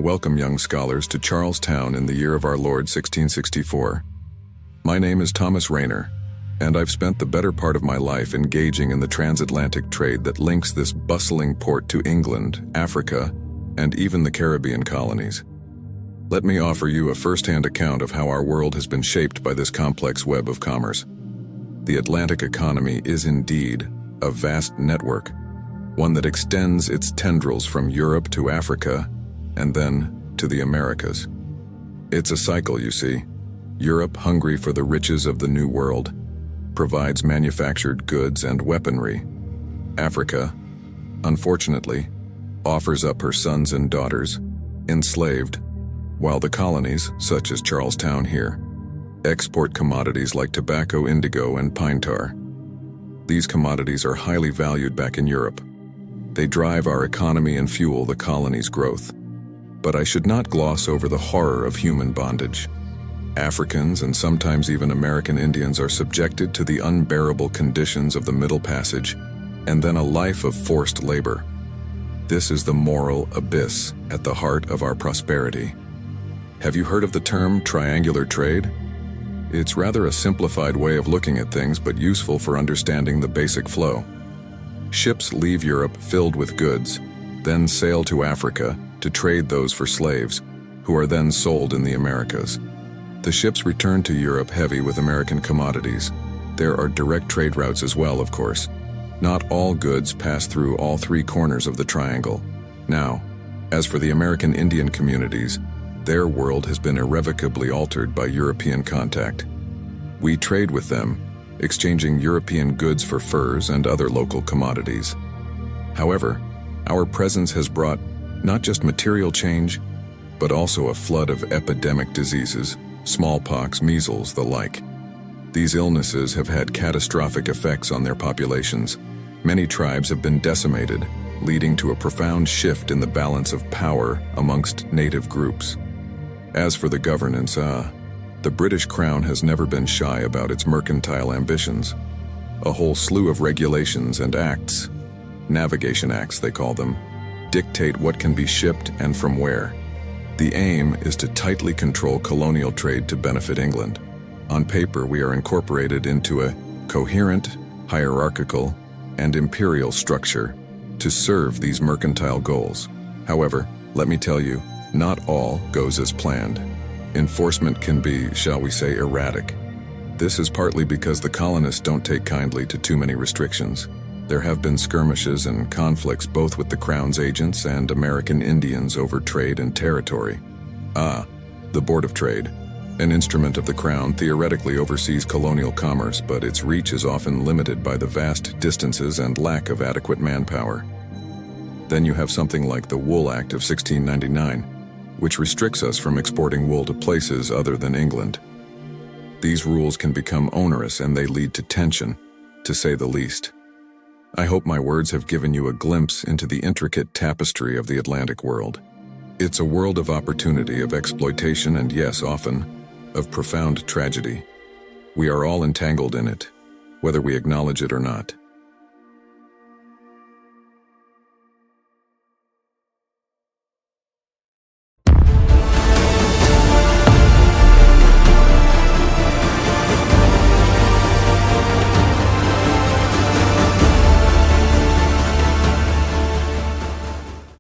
welcome young scholars to Charlestown in the year of our Lord 1664. My name is Thomas Rayner, and I've spent the better part of my life engaging in the transatlantic trade that links this bustling port to England, Africa, and even the Caribbean colonies. Let me offer you a first-hand account of how our world has been shaped by this complex web of commerce. The Atlantic economy is indeed a vast network, one that extends its tendrils from Europe to Africa and then to the Americas. It's a cycle, you see. Europe, hungry for the riches of the New World, provides manufactured goods and weaponry. Africa, unfortunately, offers up her sons and daughters, enslaved, while the colonies, such as Charlestown here, export commodities like tobacco, indigo, and pine tar. These commodities are highly valued back in Europe. They drive our economy and fuel the colony's growth. But I should not gloss over the horror of human bondage. Africans and sometimes even American Indians are subjected to the unbearable conditions of the Middle Passage and then a life of forced labor. This is the moral abyss at the heart of our prosperity. Have you heard of the term triangular trade? It's rather a simplified way of looking at things, but useful for understanding the basic flow. Ships leave Europe filled with goods, then sail to Africa to trade those for slaves, who are then sold in the Americas. The ships return to Europe heavy with American commodities. There are direct trade routes as well, of course. Not all goods pass through all three corners of the triangle. Now, as for the American Indian communities, their world has been irrevocably altered by European contact. We trade with them, exchanging European goods for furs and other local commodities. However, our presence has brought not just material change, but also a flood of epidemic diseases, smallpox, measles, the like. These illnesses have had catastrophic effects on their populations. Many tribes have been decimated, leading to a profound shift in the balance of power amongst native groups. As for the governance, the British Crown has never been shy about its mercantile ambitions. A whole slew of regulations and acts, navigation acts they call them, dictate what can be shipped and from where. The aim is to tightly control colonial trade to benefit England. On paper, we are incorporated into a coherent, hierarchical, and imperial structure to serve these mercantile goals. However, let me tell you, not all goes as planned. Enforcement can be, shall we say, erratic. This is partly because the colonists don't take kindly to too many restrictions. There have been skirmishes and conflicts both with the Crown's agents and American Indians over trade and territory. The Board of Trade, an instrument of the Crown, theoretically oversees colonial commerce, but its reach is often limited by the vast distances and lack of adequate manpower. Then you have something like the Wool Act of 1699, which restricts us from exporting wool to places other than England. These rules can become onerous and they lead to tension, to say the least. I hope my words have given you a glimpse into the intricate tapestry of the Atlantic world. It's a world of opportunity, of exploitation, and yes, often, of profound tragedy. We are all entangled in it, whether we acknowledge it or not.